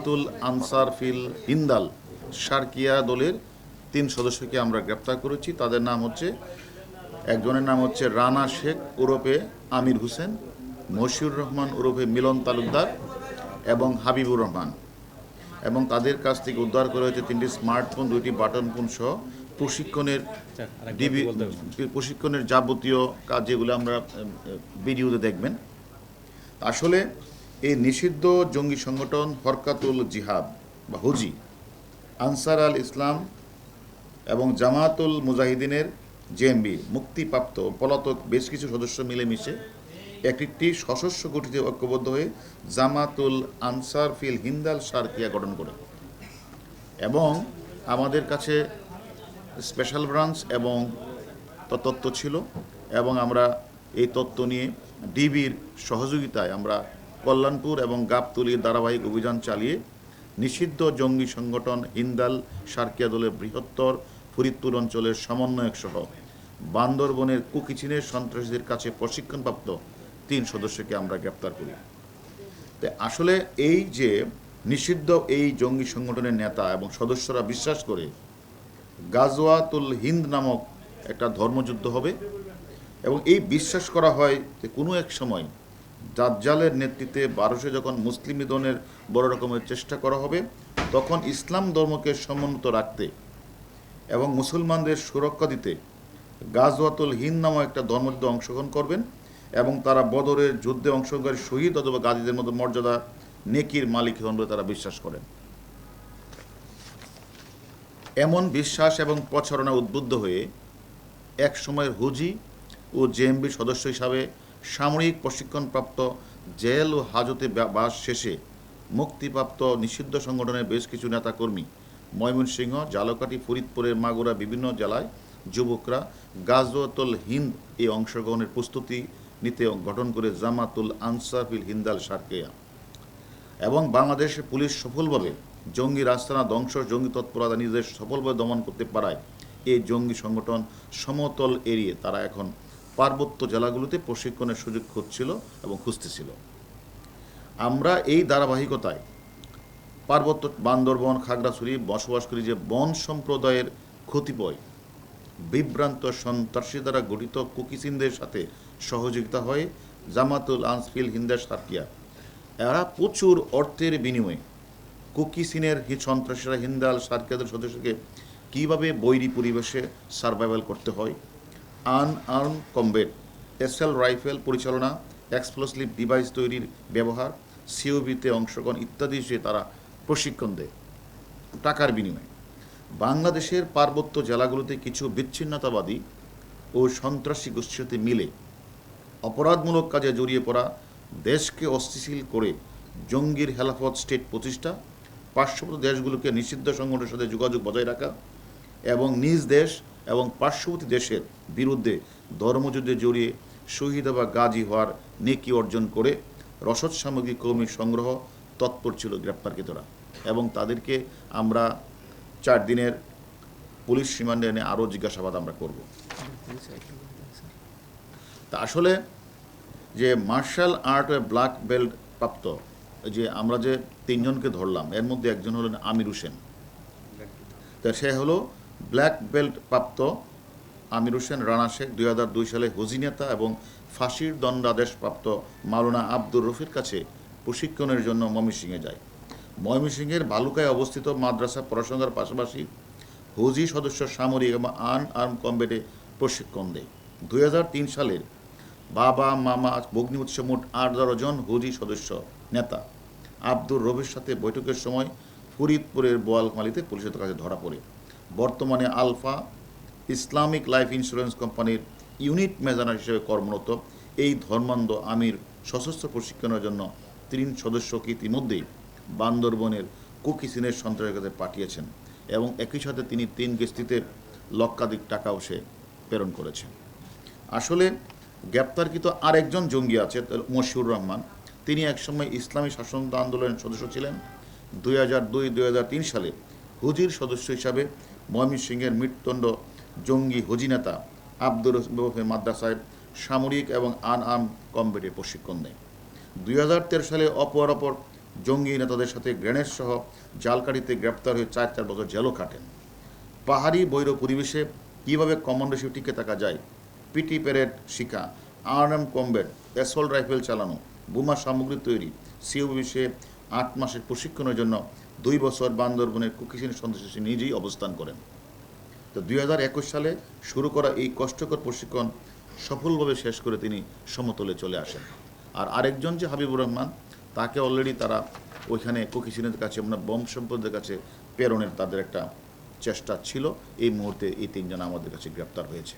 জামাতুল answer feel Hindal শারকিয়া দলের 3 সদস্যকে আমরা গ্রেপ্তার করেছি। তাদের নাম হচ্ছে, একজনের নাম হচ্ছে রানা শেখ ওরফে আমির হোসেন, মশিউর রহমান ওরফে মিলন তালুকদার এবং হাবিবুর রহমান। এবং তাদের কাছ থেকে উদ্ধার করা হয়েছে 3টি স্মার্টফোন, 2টি বাটন ফোন সহ প্রশিক্ষণের যাবতীয় কাজ, যেগুলো আমরা ভিডিওতে দেখবেন। আসলে এই নিষিদ্ধ জঙ্গি সংগঠন হরকাতুল জিহাদ বা হুজি, আনসার আল ইসলাম এবং জামাতুল মুজাহিদিনের জেএমবি মুক্তিপ্রাপ্ত পলাতক বেশ কিছু সদস্য মিলেমিশে একটি সশস্ত্র গঠিত ঐক্যবদ্ধ হয়ে জামাতুল আনসার ফিল হিন্দাল শারকিয়া গঠন করে। এবং আমাদের কাছে স্পেশাল ব্রাঞ্চ এবং তত্ত্ব ছিল, এবং আমরা এই তত্ত্ব নিয়ে ডিবির সহযোগিতায় আমরা কল্যাণপুর এবং গাবতলীর ধারাবাহিক অভিযান চালিয়ে নিষিদ্ধ জঙ্গি সংগঠন হিন্দাল শারকিয়া দলের বৃহত্তর ফরিদপুর অঞ্চলের সমন্বয়ক সহ বান্দরবনের কুকিচিনের সন্ত্রাসীদের কাছে প্রশিক্ষণপ্রাপ্ত 3 সদস্যকে আমরা গ্রেপ্তার করি। তো আসলে এই যে নিষিদ্ধ এই জঙ্গি সংগঠনের নেতা এবং সদস্যরা বিশ্বাস করে গাজওয়াতুল হিন্দ নামক একটা ধর্মযুদ্ধ হবে, এবং এই বিশ্বাস করা হয় যে কোনো এক সময় দাজ্জালের নেতৃত্বে ভারতে যখন মুসলিম নিধনের বড় রকমের চেষ্টা করা হবে, তখন ইসলাম ধর্মকে সমুন্নত রাখতে এবং মুসলমানদের সুরক্ষা দিতে গাজওয়াতুল হিন্দ নামক একটা ধর্মযুদ্ধে অংশগ্রহণ করবেন, এবং তারা বদরের যুদ্ধে অংশগ্রহণকারী শহীদ অথবা গাজীদের মতো মর্যাদা নেকির মালিক হন বলে তারা বিশ্বাস করেন। এমন বিশ্বাস এবং প্রচারণা উদ্বুদ্ধ হয়ে এক সময়ের হুজি ও জেএমবির সদস্য হিসাবে সামরিক প্রশিক্ষণপ্রাপ্ত জেল ও হাজতে বাস শেষে মুক্তিপ্রাপ্ত নিষিদ্ধ সংগঠনের বেশ কিছু নেতাকর্মী ময়মনসিংহ, ঝালকাঠি, ফরিদপুরের মাগুরা বিভিন্ন জেলায় যুবকরা গাজওয়াতুল হিন্দ এই অংশগ্রহণের প্রস্তুতি নিতে গঠন করে জামাতুল আনসার ফিল হিন্দাল শারকিয়া। এবং বাংলাদেশের পুলিশ সফলভাবে জঙ্গি রাস্তানা ধ্বংস, জঙ্গি তৎপরতা নিজেদের সফলভাবে দমন করতে পারায় এই জঙ্গি সংগঠন সমতল এড়িয়ে তারা এখন পার্বত্য জেলাগুলোতে প্রশিক্ষণের সুযোগ খুঁজছিল এবং খুঁজতেছিল। আমরা এই ধারাবাহিকতায় পার্বত্য বান্দরবন, খাগড়াছড়ি বসবাসকারী যে বন সম্প্রদায়ের কতিপয় বিভ্রান্ত সন্ত্রাসী দ্বারা গঠিত কুকিচিনদের সাথে সহযোগিতা হয় জামাতুল আনসার হিন্দাল শারকিয়া। এরা প্রচুর অর্থের বিনিময়ে কুকিচিনের সন্ত্রাসীরা হিন্দাল শারকিয়াদের সদস্যকে কীভাবে বৈরী পরিবেশে সার্ভাইভাল করতে হয়, আনআর্ম কমব্যাট, এসএল রাইফেল পরিচালনা, এক্সপ্লোসিভ ডিভাইস তৈরির ব্যবহার, সিওবিতে অংশগ্রহণ ইত্যাদি বিষয়ে তারা প্রশিক্ষণ দেয় টাকার বিনিময়ে। বাংলাদেশের পার্বত্য জেলাগুলোতে কিছু বিচ্ছিন্নতাবাদী ও সন্ত্রাসী গোষ্ঠীর সাথে মিলে অপরাধমূলক কাজে জড়িয়ে পড়া, দেশকে অস্থিতিশীল করে জঙ্গির হেলাফত স্টেট প্রতিষ্ঠা, পার্শ্ববর্তী দেশগুলোকে নিষিদ্ধ সংগঠনের সাথে যোগাযোগ বজায় রাখা এবং নিজ দেশ এবং পার্শ্ববর্তী দেশের বিরুদ্ধে ধর্মযুদ্ধে জড়িয়ে শহীদ বা গাজী হওয়ার নেকি অর্জন করে রসদ সামগ্রী কর্মী সংগ্রহ তৎপর ছিল গ্রেপ্তারকৃতরা। এবং তাদেরকে আমরা 4 দিনের পুলিশ রিমান্ডে এনে আরও জিজ্ঞাসাবাদ আমরা করব। তা আসলে যে মার্শাল আর্ট ব্ল্যাক বেল্ট প্রাপ্ত যে আমরা যে 3 জনকে ধরলাম, এর মধ্যে একজন হলেন আমির হোসেন। তা সে হলো ব্ল্যাক বেল্ট প্রাপ্ত আমির হোসেন রানা শেখ 2002 সালে হুজি নেতা এবং ফাঁসির দণ্ডাদেশপ্রাপ্ত মাওলানা আব্দুর রফির কাছে প্রশিক্ষণের জন্য ময়মনসিংহে যায়। ময়মনসিংহের ভালুকায় অবস্থিত মাদ্রাসা পড়াশোনার পাশাপাশি হুজি সদস্য সামরিক এবং আনআর্ম কমব্যাটে প্রশিক্ষণ দেয়। 2003 সালের বাবা মামা বগ্নি উৎসব মোট 18 জন হুজি সদস্য নেতা আব্দুর রফির সাথে বৈঠকের সময় ফরিদপুরের বোয়ালমালিতে পুলিশের কাছে ধরা পড়ে। বর্তমানে আলফা ইসলামিক লাইফ ইন্স্যুরেন্স কোম্পানির ইউনিট ম্যানেজার হিসেবে কর্মরত এই ধর্মান্ধ আমির সশস্ত্র প্রশিক্ষণের জন্য 3 সদস্যকে ইতিমধ্যেই বান্দরবনের কুকিচিনের সন্ত্রাসীদের কাছে পাঠিয়েছেন, এবং একই সাথে তিনি 3 কিস্তিতে লক্ষাধিক টাকাও সে প্রেরণ করেছেন। আসলে গ্রেপ্তারকৃত আরেকজন জঙ্গি আছে মশিউর রহমান। তিনি একসময় ইসলামী শাসন আন্দোলনের সদস্য ছিলেন। 2002-2003 সালে হুজির সদস্য হিসাবে ময়মনসিংহের মৃত্যুদণ্ড জঙ্গি হুজি নেতা আব্দুর রফির মাদ্রাসায় সামরিক এবং আনআর্ম কমব্যাটে প্রশিক্ষণ দেয়। 2013 সালে অপরাপর জঙ্গি নেতাদের সাথে গ্রেনেড সহ জালকাঠিতে গ্রেপ্তার হয়ে 4 বছর জেলও কাটেন। পাহাড়ি বৈর পরিবেশে কীভাবে কমান্ডোশিপ টিকে থাকা যায়, পিটি প্যারেড শিখা, আর্ম কমব্যাট, অ্যাসল্ট রাইফেল চালানো, বোমা সামগ্রী তৈরি, সিওবিসে 8 মাসের প্রশিক্ষণের জন্য 2 বছর বান্দরবনের কুকিশিন সন্ত্রাসী নিজেই অবস্থান করেন। তো 2021 সালে শুরু করা এই কষ্টকর প্রশিক্ষণ সফলভাবে শেষ করে তিনি সমতলে চলে আসেন। আর আরেকজন যে হাবিবুর রহমান, তাকে অলরেডি তারা ওইখানে কুকিশিনের কাছে মানে বম সম্পদের কাছে প্রেরণের তাদের একটা চেষ্টা ছিল। এই মুহূর্তে এই 3 জন আমাদের কাছে গ্রেপ্তার হয়েছে।